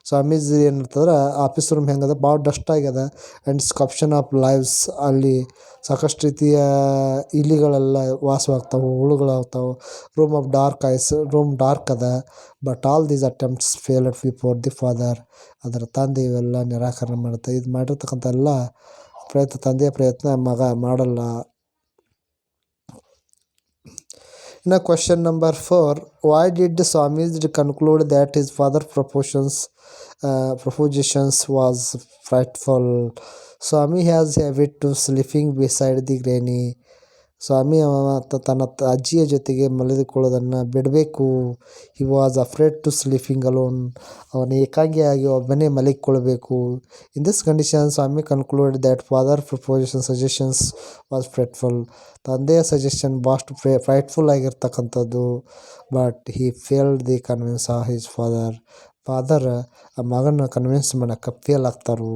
Swami's ಏನಂತಂದ್ರೆ ಆಫೀಸ್ ರೂಮ್ ಹೆಂಗದ ಭಾಳ ಡಸ್ಟ್ ಆಗ್ಯದ ಆ್ಯಂಡ್ ಸ್ಕಪ್ಷನ್ ಆಫ್ ಲೈವ್ಸ್, ಅಲ್ಲಿ ಸಾಕಷ್ಟು ರೀತಿಯ ಇಲಿಗಳೆಲ್ಲ ವಾಸವಾಗ್ತಾವೆ, ಹುಳುಗಳಾಗ್ತಾವೆ. Room of dark eyes, room dark ಅದ. But all these attempts failed before the father. ಅದರ ತಂದೆ ಇವೆಲ್ಲ ನಿರಾಕರಣೆ ಮಾಡುತ್ತೆ. ಇದು ಮಾಡಿರ್ತಕ್ಕಂಥ ಎಲ್ಲ ತಂದೆಯ ಪ್ರಯತ್ನ ಮಗ ಮಾಡಲ್ಲ. ಇನ್ನು question number 4, why did Swamiji conclude that his father's propositions was frightful? Swami has habit to sleeping beside the granny. Swami ತನ್ನ ಅಜ್ಜಿಯ ಜೊತೆಗೆ ಮಲಗಿಕೊಳ್ಳೋದನ್ನು ಬಿಡಬೇಕು. He was afraid to sleeping alone. ಅವನು ಏಕಾಂಗಿಯಾಗಿ ಒಬ್ಬನೇ ಮಲಗಿಕೊಳ್ಬೇಕು. In this condition Swami conclude that father suggestions was frightful. ತಂದೆಯ ಸಜೆಷನ್ ಭಾಳಷ್ಟು ಫ್ರೈಟ್ಫುಲ್ ಆಗಿರ್ತಕ್ಕಂಥದ್ದು. But he failed the convince his father ಆ ಮಗನ ಕನ್ವಿನ್ಸ್ ಮಾಡೋಕ್ಕೆ ಫೇಲ್ ಆಗ್ತಾರು.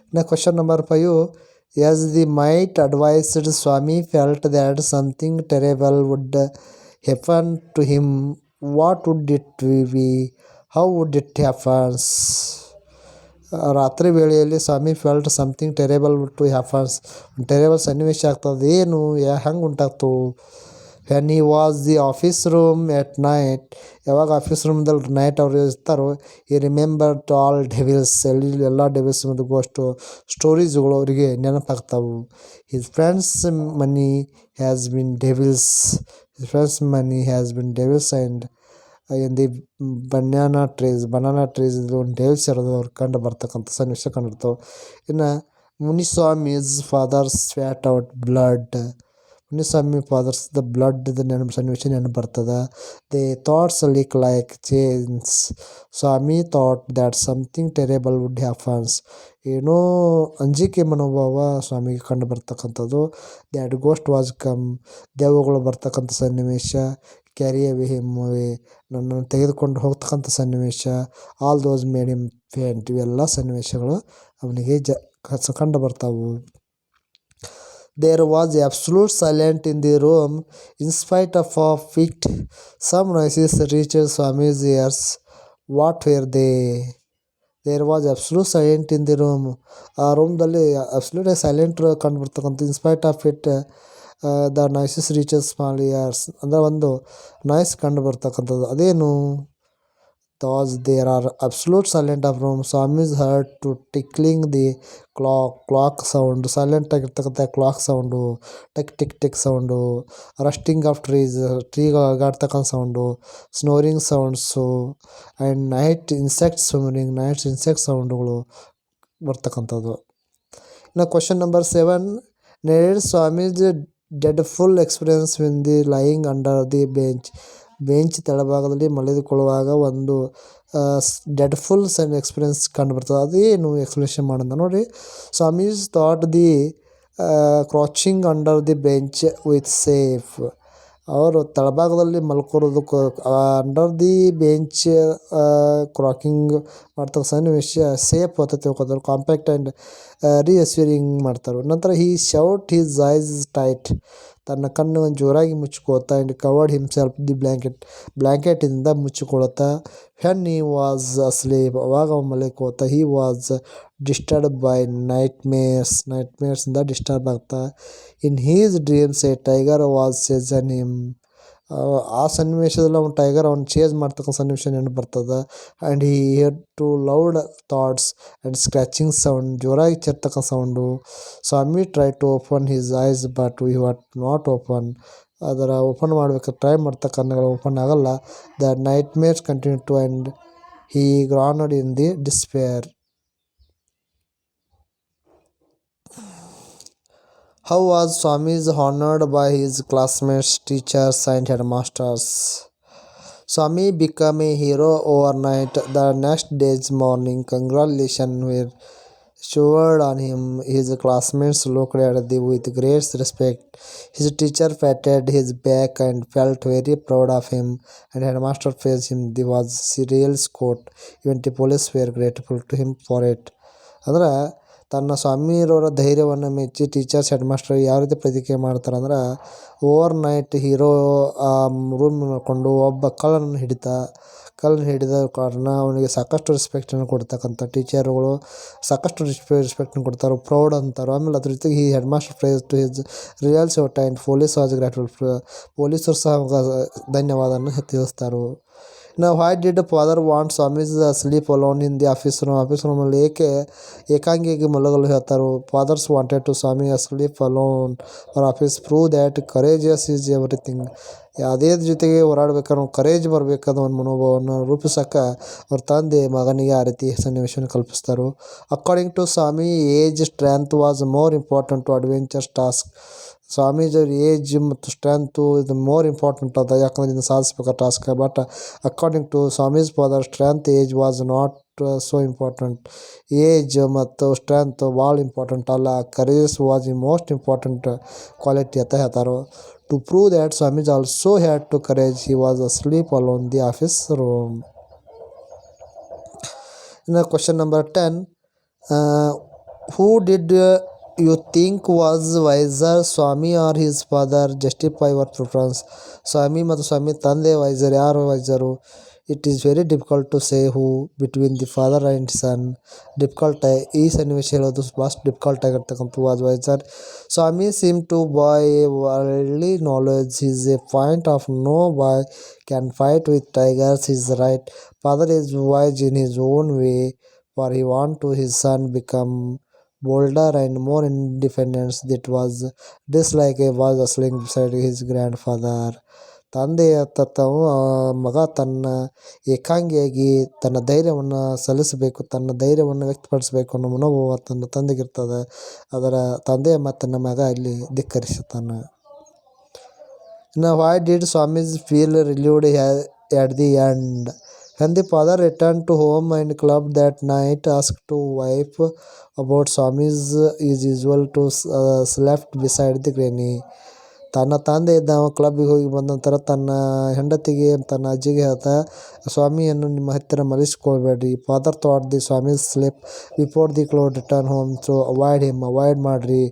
ಇನ್ನು question number 5, as the might advised, Swami felt that something terrible would happen to him. What would it be? How would it happen? ರಾತ್ರಿ ವೇಳೆಯಲ್ಲಿ Swami felt something terrible to happens. Terrible ಸನ್ನಿವೇಶ ಆಗ್ತದೆ. ಏನು ಹೆಂಗೆ ಉಂಟಾಗ್ತು? When he was the office room at night. ಯಾವಾಗ office ರೂಮ್ದಲ್ಲಿ night ಅವ್ರು ಇರ್ತಾರೋ ಈ ರಿಮೆಂಬರ್ ಟು ಆಲ್ ಡೆವಿಲ್ಸ್. ಎಲ್ಲ ಡೆವಿಲ್ಸ್ ಮತ್ತು ಗೋಸ್ಟು ಸ್ಟೋರೀಸ್ಗಳು ಅವರಿಗೆ ನೆನಪಾಗ್ತಾವೆ. His friends many has been devils. And in the banana trees ಒಂದು ಡೆವಿಲ್ಸ್ ಇರೋದು ಅವ್ರು ಕಂಡು ಬರ್ತಕ್ಕಂಥ ಸನ್ನಿವೇಶ ಕಂಡಿರ್ತಾವೆ. ಇನ್ನು Muniswami's father's sweat out blood. Muniswami father's blood ಸನ್ನಿವೇಶ ನೆನಪು ಬರ್ತದೆ. They thoughts leak like chains. Swami thought that something terrible would happens. ಏನೋ ಅಂಜಿಕೆ ಮನೋಭಾವ ಸ್ವಾಮಿಗೆ ಕಂಡು ಬರ್ತಕ್ಕಂಥದ್ದು. That ghost was come. ದೆವ್ವಗಳು ಬರ್ತಕ್ಕಂಥ ಸನ್ನಿವೇಶ. ಕ್ಯಾರಿ ಅವೇ ಹಿಮ್ ಅವೇ, ನನ್ನನ್ನು ತೆಗೆದುಕೊಂಡು ಹೋಗ್ತಕ್ಕಂಥ ಸನ್ನಿವೇಶ. All those made him faint. ಇವೆಲ್ಲ ಸನ್ನಿವೇಶಗಳು ಅವನಿಗೆ ಕಂಡು ಬರ್ತಾವೆ. There was absolute silence in the room. In spite of it, some noises reached Swami's ears. What were they? There was absolute silence in the room. ಆ ರೂಮ್ದಲ್ಲಿ absolute silent ಕಂಡು ಬರ್ತಕ್ಕಂಥ. In spite of it the noises reaches small years. ಅಂದರೆ ಒಂದು noise ಕಂಡು ಬರ್ತಕ್ಕಂಥದ್ದು. ಅದೇನು? There are absolute silent of room. Swami's heard to tickling the clock sound. Silent ಆಗಿರ್ತಕ್ಕಂಥ clock sound, tick sound, rustling of ಟ್ರೀಗಳು ಅಗಾಡ್ತಕ್ಕಂಥ sound, snoring sounds and night insect ಸೌಂಡುಗಳು ಬರ್ತಕ್ಕಂಥದ್ದು. ಇನ್ನು question number 7, narrate Swami's dreadful experience when the lying under the bench ತೆಳಭಾಗದಲ್ಲಿ ಮಲಗಿಕೊಳ್ಳುವಾಗ ಒಂದು dreadful experience ಕಂಡು ಬರ್ತದೆ. ಅದೇನು ಎಕ್ಸ್ಪ್ಲನೇಷನ್ ಮಾಡೋದು ನೋಡಿ. Swami's thought the crouching under the bench with safe. ಅವರು ತಳಭಾಗದಲ್ಲಿ ಮಲ್ಕೊರೋದು ಅಂಡರ್ ದಿ ಬೆಂಚ್ ಕ್ರಾಕಿಂಗ್ ಮಾಡ್ತಕ್ಕ ಸನ್ನಿವೇಶ ಸೇಫ್ ಅಂತ ತಿಳ್ಕೊತಾರೆ. ಕಾಂಪ್ಯಾಕ್ಟ್ ಆ್ಯಂಡ್ ರಿಅಸ್ಯೂರಿಂಗ್ ಮಾಡ್ತಾರೆ. ನಂತರ he shut his eyes tight, ತನ್ನ ಕಣ್ಣು ಜೋರಾಗಿ ಮುಚ್ಚಿಕೊಳ್ತಾ, ಆ್ಯಂಡ್ ಕವರ್ಡ್ ಹಿಮ್ಸೆಲ್ಫ್ ದಿ ಬ್ಲ್ಯಾಂಕೆಟಿಂದ ಮುಚ್ಚಿಕೊಳ್ತಾ. ವೆನ್ ಹಿ ವಾಸ್ ಅಸ್ಲೀಪ್, ಅವಾಗ ಅವ ಮಲಿಕೋತ. ಹಿ ವಾಸ್ ಡಿಸ್ಟರ್ಬ್ ಬೈ ನೈಟ್ಮೇರ್ಸಿಂದ ಡಿಸ್ಟರ್ಬ್ ಆಗ್ತಾ. In his dreams A tiger was season him, ಆ ಸನ್ನಿವೇಶದಲ್ಲಿ ಅವ್ನು ಟೈಗರ್ ಅವ್ನು ಚೇಸ್ ಮಾಡ್ತಕ್ಕ ಸನ್ನಿವೇಶ ನೆನಪು ಬರ್ತದೆ. And he hear two loud thoughts and scratching sound, ಜೋರಾಗಿ ಚೆರ್ತಕ್ಕ sound. Swami try to open his eyes but he what not open, ಅದರ ಓಪನ್ ಮಾಡ್ಬೇಕು ಟ್ರೈ ಮಾಡ್ತಾ ಕಣ್ಣುಗಳು ಓಪನ್ ಆಗಲ್ಲ. The nightmares continue to and he groaned in the despair. How was Swami honored by his classmates, teachers, and headmasters? Swami became a hero overnight. The next day's morning, congratulations were showered on him. His classmates looked at him with great respect. His teacher patted his back and felt very proud of him, and headmaster praised him. He was a real scout. Even the police were grateful to him for it. ಅಂದ್ರೆ ತನ್ನ ಸ್ವಾಮಿಯವರ ಧೈರ್ಯವನ್ನು ಮೆಚ್ಚಿ teachers head master ಯಾವ ರೀತಿ ಪ್ರತಿಕ್ರಿಯೆ ಮಾಡ್ತಾರೆ ಅಂದ್ರೆ, over night hero room ಮಾಡಿಕೊಂಡು ಒಬ್ಬ ಕಳ್ಳನ್ನು ಹಿಡಿದ ಕಾರಣ ಅವನಿಗೆ ಸಾಕಷ್ಟು ರೆಸ್ಪೆಕ್ಟನ್ನು ಕೊಡ್ತಕ್ಕಂಥ ಟೀಚರ್ಗಳು ಸಾಕಷ್ಟು ರೆಸ್ಪೆಕ್ಟನ್ನು ಕೊಡ್ತಾರೆ, ಪ್ರೌಡ್ ಅಂತಾರೆ. ಆಮೇಲೆ ಅದ್ರ ಜೊತೆಗೆ ಈ head master praise to his real sort and police was grateful, ಪೊಲೀಸರು ಸಹ ಧನ್ಯವಾದವನ್ನು ತಿಳಿಸ್ತಾರೆ. Now, why did father want Swami's sleep alone in the office room? Office ರೂಮಲ್ಲಿ ಏಕಾಂಗಿಯಾಗಿ ಮಲಗಲು ಹೇಳ್ತಾರೆ. Fathers wanted to Swami sleep alone for office prove that courageous is everything. ಯಾವುದೇ ಜೊತೆಗೆ ಹೋರಾಡಬೇಕಾದ್ರೆ courage ಬರಬೇಕಾದ ಒಂದು ಮನೋಭಾವವನ್ನು ರೂಪಿಸೋಕೆ ಅವ್ರ ತಂದೆ ಮಗನಿಗೆ ಆ ರೀತಿ ಸನ್ನಿವೇಶವನ್ನು ಕಲ್ಪಿಸ್ತಾರೆ. According to Swami, age strength was more important to adventures task. ಸ್ವಾಮೀಜಿಯವ್ರ ಏಜ್ ಮತ್ತು ಸ್ಟ್ರೆಂತು ಇದು ಮೋರ್ ಇಂಪಾರ್ಟೆಂಟ್ ಅದ, ಯಾಕಂದ್ರೆ ಇದನ್ನು ಸಾಧಿಸ್ಬೇಕು task. But according to Swami's father, strength age was not so important. Age ಮತ್ತು ಸ್ಟ್ರೆಂತ್ ಭಾಳ ಇಂಪಾರ್ಟೆಂಟ್ ಅಲ್ಲ, courage was the most important quality ಅಂತ ಹೇಳ್ತಾರೆ. To prove that Swami's also had to courage, he was asleep alone the office room. ಇನ್ನು question number 10, who did you think was wiser, Swami or his father? Justify your preference. Swami ಮತ್ತು ಸ್ವಾಮಿ ತಂದೆ wiser, ಯಾರು wiser? It is very difficult to say who between the father and son. Difficult, ಈ ಸನ್ನಿವೇಶ ಹೇಳೋದು ಭಾಳ difficult ಆಗಿರ್ತಕ್ಕಂಥ was wiser. Swami seem to boy a worldly knowledge, is a point of no boy can fight with tigers, is right. Father is wise in his own way, for he want to his son become bolder and more independent. That was dislike a was asleep beside his grandfather. ತಂದೆ ಮಗ ತನ್ನ ಏಕಾಂಗಿಯಾಗಿ ತನ್ನ ಧೈರ್ಯವನ್ನು ಸಲ್ಲಿಸಬೇಕು, ತನ್ನ ಧೈರ್ಯವನ್ನು ವ್ಯಕ್ತಪಡಿಸಬೇಕು ಅನ್ನೋ ಮನೋಭಾವ ತನ್ನ ತಂದೆಗಿರ್ತದೆ. ಅದರ ತಂದೆ ಮತ್ತು ತನ್ನ ಮಗ ಇಲ್ಲಿ ಧಿಕ್ಕರಿಸುತ್ತಾನೆ. Now, why did Swami's feel relieved at the end? When the father returned to home and club that night, asked to wife about Swami's is usual to slept beside the granny. ತನ್ನ ತಂದೆ ಇದ್ದ ಕ್ಲಬ್ಬಿಗೆ ಹೋಗಿ ಬಂದ ನಂತರ ತನ್ನ ಹೆಂಡತಿಗೆ ತನ್ನ ಅಜ್ಜಿಗೆ ಹೇಳ್ತಾ, ಸ್ವಾಮಿಯನ್ನು ನಿಮ್ಮ ಹತ್ತಿರ ಮಲಿಸ್ಕೊಳ್ಬೇಡ್ರಿ. Father thought the Swami sleep before the clod return home, so avoid ಮಾಡ್ರಿ.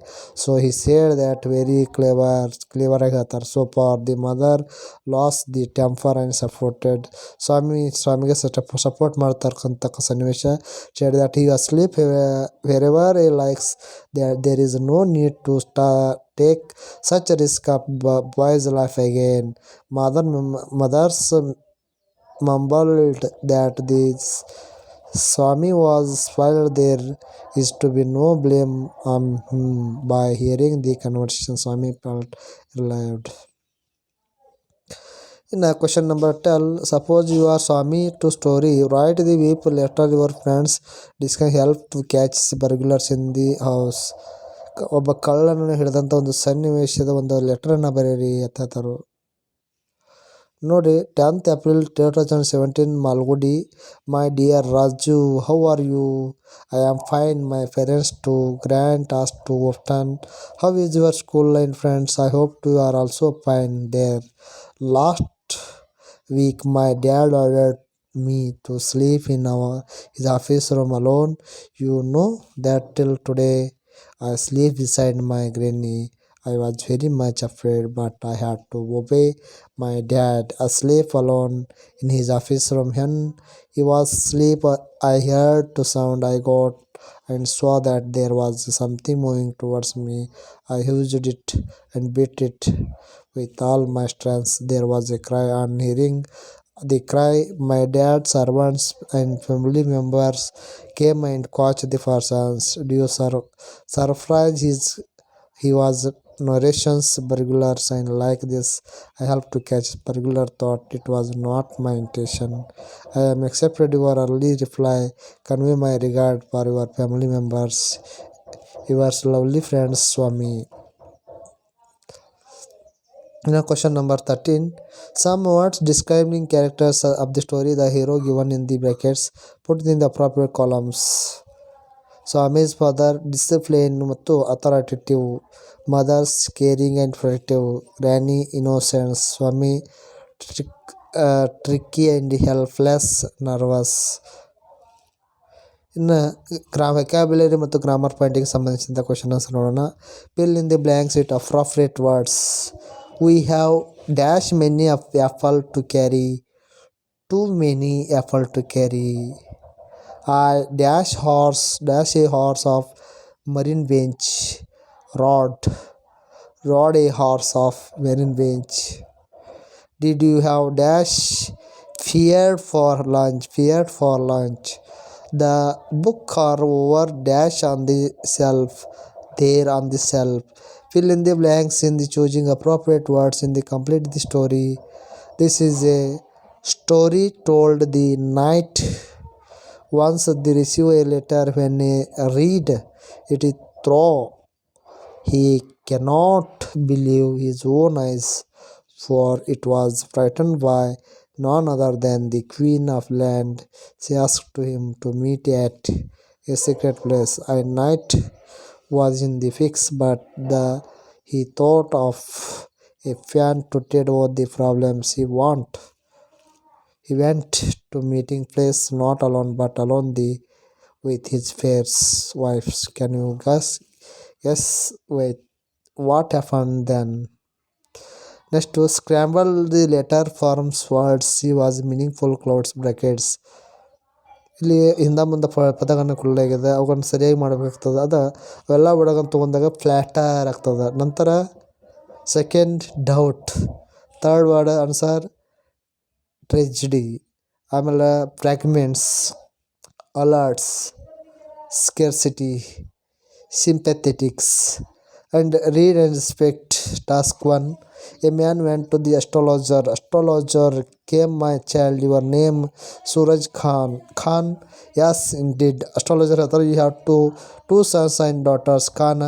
So he said that very ಕ್ಲೇವರಾಗಿ ಹೇಳ್ತಾರೆ. So for the mother loss the temper and supported, ಸ್ವಾಮಿಗೆ ಸಪೋರ್ಟ್ ಮಾಡ್ತಕ್ಕಂಥ ಸನ್ನಿವೇಶ. Said that he sleep wherever he likes, that there is no need to take such a risk of boy's life again. Mothers mumbled that the Swami was spoiled. There is to be no blame on him. By hearing the conversation, Swami felt relieved. In question number 12, suppose you are Swami to story. Write the weep letter your friends discuss help to catch burglars in the house. ಒಬ್ಬ ಕಳ್ಳನನ್ನು ಹಿಡಿದಂಥ ಒಂದು ಸನ್ನಿವೇಶದ ಒಂದು ಲೆಟರನ್ನು ಬರೀರಿ ಅಂತ ಹೇಳ್ತಾರೆ. ನೋಡಿ 10th April 2017 Malgudi. My dear Raju, how are you? I am fine. My parents to grant us to often. How is your school and friends? I hope you are also fine there. Last week my dad ordered me to sleep in his office room alone. You know that till today I sleep beside my granny. I was very much afraid, but I had to obey my dad. Asleep alone in his office room. When he was asleep, I heard the sound. I got and saw that there was something moving towards me. I used it and beat it with all my strength. There was a cry on hearing the cry. My dad, servants, and family members came and caught the persons. Due surprise, he was narrations burglars, and like this I helped to catch burglar. Thought it was not my intention. I am accepted your early reply. Convey my regard for your family members. Your lovely friends Swami. Now question number 13. Some words describing characters of the story, the hero given in the brackets, put in the appropriate columns. Swami's father disciplined ಮತ್ತು authoritative, mother's caring and protective, granny innocent, Swami tricky and helpless, nervous. ಇನ್ನು ವ್ಯಾಕ್ಯಾಬ್ಯುಲರಿ ಮತ್ತು grammar ಪಾಯಿಂಟಿಗೆ ಸಂಬಂಧಿಸಿದ question answer ನೋಡೋಣ. Fill in the blanks with appropriate words. We have dash many apple to carry. Too many apple to carry. I dash a horse of marine bench. Rod a horse of marine bench. Did you have dash feared for lunch? The book are over dash on the shelf. There on the shelf. Fill in the blanks in the choosing appropriate words in the complete the story. This is a story told the night. Once they receive a letter, when a read it through, he cannot believe his own eyes, for it was frightened by none other than the queen of land. She asked him to meet at a secret place. A night was in the fix, but he thought of a fan to tell what the problems he want. He went to meeting place not alone but alone with his fair wives. Can you guess? Yes, wait. What happened then? Next to scramble the letter forms words. She was meaningful clouds brackets. ಇಲ್ಲಿ ಹಿಂದ ಮುಂದೆ ಪದಗಳನ್ನು ಕುಳ್ಳಾಗಿದೆ, ಅವುಗಳನ್ನು ಸರಿಯಾಗಿ ಮಾಡಬೇಕಾಗ್ತದೆ. ಅವೆಲ್ಲ ಒಳಗಂತ ತೊಗೊಂಡಾಗ flatter ಆಗ್ತದೆ. ನಂತರ second doubt, third word answer tragedy, ಆಮೇಲೆ fragments, alerts, scarcity, sympathetics, and read and respect. Task 1. A man went to the astrologer. Astrologer came, my child, your name Suraj Khan. Khan, yes indeed. Astrologer, you have two sons and daughters. Khan,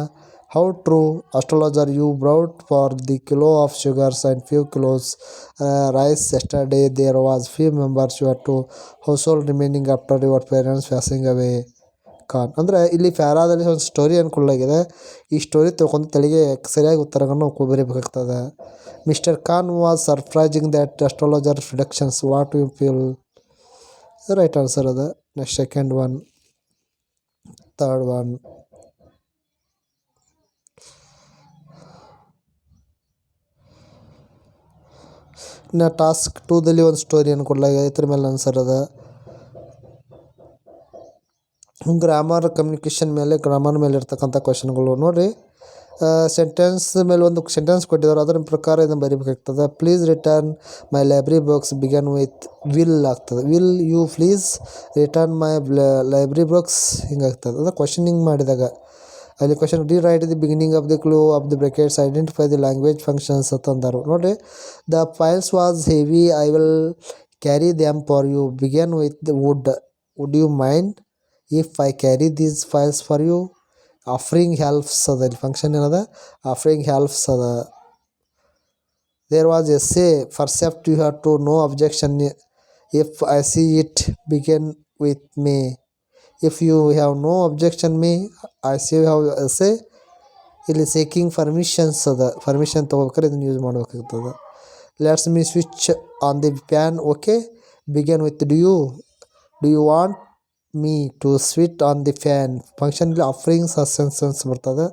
how true. Astrologer, you brought for the kilo of sugars and few kilos rice yesterday. There was few members you had to household remaining after your parents passing away. Khan ಅಂದರೆ ಇಲ್ಲಿ ಪ್ಯಾರಾದಲ್ಲಿ ಒಂದು story ಅನ್ಕೊಳ್ಳಾಗಿದೆ. ಈ story ತೊಗೊಂಡು ತಲೆಗೆ ಸರಿಯಾಗಿ ಉತ್ತರಗಳನ್ನು ಬರೀಬೇಕಾಗ್ತದೆ. Mister Khan was surprising that astrologer predictions. What you feel? Right answer ಅದ. Next second one, third one. ಇನ್ನು ಟಾಸ್ಕ್ 2ದಲ್ಲಿ ಒಂದು ಸ್ಟೋರಿ ಅನ್ಕೊಡ್ಲಾಗಿದೆ, ಇದ್ರ ಮೇಲೆ ಆನ್ಸರ್ ಅದ. ಗ್ರಾಮರ್ ಕಮ್ಯುನಿಕೇಷನ್ ಮೇಲೆ ಗ್ರಾಮರ್ ಮೇಲೆ ಇರ್ತಕ್ಕಂಥ ಕ್ವಶನ್ಗಳು ನೋಡಿರಿ. ಸೆಂಟೆನ್ಸ್ ಮೇಲೆ ಒಂದು ಸೆಂಟೆನ್ಸ್ ಕೊಟ್ಟಿದ್ದಾರೆ, ಅದರ ಪ್ರಕಾರ ಇದನ್ನು ಬರೀಬೇಕಾಗ್ತದೆ. Please return my library books begin with will ಆಗ್ತದೆ. Will you please return my library books ಹಿಂಗಾಗ್ತದೆ. ಅಂದರೆ ಕ್ವಶನಿಂಗ್ ಮಾಡಿದಾಗ ಅಲ್ಲಿ question D write the beginning of the clue of the brackets, identify the language functions ಅಂತಂದರು. ನೋಡಿರಿ, the files was heavy, I will carry them for you. Begin with would you mind if I carry these files for you. Offering helps ಅದ. ಇಲ್ಲಿ function ಏನದ? Offering helps ಅದ. There was a say, percept you have to no objection if I see it begin with me. If you have no objection me, I see you have a say. ಇಲ್ಲಿ seeking permissions ಅದ permission ತೊಗೋಬೇಕಾದ್ರೆ ಇದನ್ನು use ಮಾಡ್ಬೇಕಾಗ್ತದೆ. Let's me switch on the fan. Okay, begin with do you want me to switch on the fan. ಫಂಕ್ಷನಲ್ಲಿ offering sense ಬರ್ತದೆ.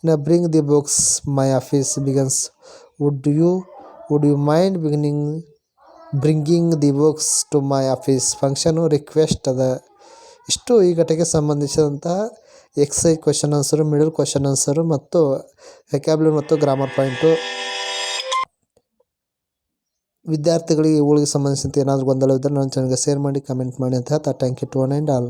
ಇನ್ನು bring the books my office begins would you mind bringing the books to my office. Function request ಅದ. ಇಷ್ಟು ಈ ಘಟನೆಗೆ ಸಂಬಂಧಿಸಿದಂತಹ exercise question answer, middle question answer ಮತ್ತು vocabulary ಮತ್ತು ಗ್ರಾಮರ್ ಪಾಯಿಂಟು. ವಿದ್ಯಾರ್ಥಿಗಳಿಗೆ ಇವುಗಳಿಗೆ ಸಂಬಂಧಿಸಿದಂತೆ ಏನಾದರೂ ಗೊಂದಲವಿದ್ದರೆ ನನ್ನ ಚಾನಲ್ಗೆ ಶೇರ್ ಮಾಡಿ, ಕಮೆಂಟ್ ಮಾಡಿ ಅಂತ ಹೇಳ್ತಾ thank you to one and all.